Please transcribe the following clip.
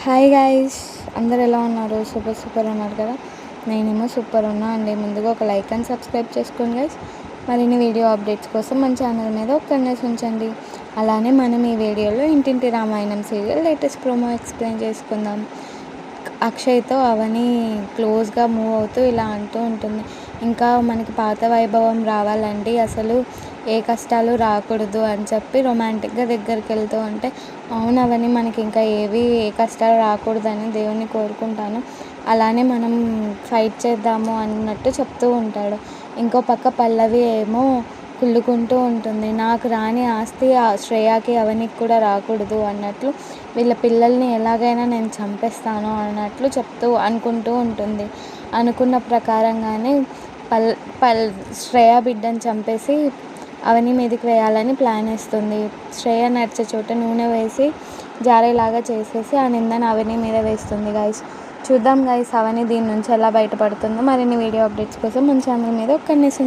Hi guys, అందరు ఎలా ఉన్నారు? సూపర్ ఉన్నారు కదా. నేనేమో సూపర్ ఉన్నా అండి. ముందుగా ఒక లైక్ అండ్ సబ్స్క్రైబ్ చేసుకోండి గైస్. మరిన్ని వీడియో అప్డేట్స్ కోసం మన ఛానల్ మీద ఒక కన్నేసి ఉంచండి. అలానే మనం ఈ వీడియోలో ఇంటింటి Ramayanam serial latest promo explain చేసుకుందాం. అక్షయ్తో అవని క్లోజ్గా మూవ్ అవుతూ ఇలా అంటూ ఉంటుంది, ఇంకా మనకి పాత వైభవం రావాలండి, అసలు ఏ కష్టాలు రాకూడదు అని చెప్పి రొమాంటిక్గా దగ్గరికి వెళ్తూ ఉంటే, అవునవని మనకి ఇంకా ఏ కష్టాలు రాకూడదని దేవుణ్ణి కోరుకుంటాను, అలానే మనం ఫైట్ చేద్దాము అన్నట్టు చెప్తూ ఉంటాడు. ఇంకో పక్క పల్లవి ఏమో కుళ్ళుకుంటూ ఉంటుంది, నాకు రాని ఆస్తి శ్రేయాకి అవనికి కూడా రాకూడదు అన్నట్లు, వీళ్ళ పిల్లల్ని ఎలాగైనా నేను చంపేస్తాను అన్నట్లు అనుకుంటూ ఉంటుంది. అనుకున్న ప్రకారంగానే శ్రేయ బిడ్డను చంపేసి అవని మీదకి వేయాలని ప్లాన్ వేస్తుంది. శ్రేయ నడిచే చోట నూనె వేసి జారేలాగా చేసేసి ఆ నిందను అవని మీద వేస్తుంది. గైస్ చూద్దాం గైస్, అవని దీని నుంచి ఎలా బయటపడుతుందో. మరిన్ని వీడియో అప్డేట్స్ కోసం మన ఛానల్ మీద ఒక కన్నేసి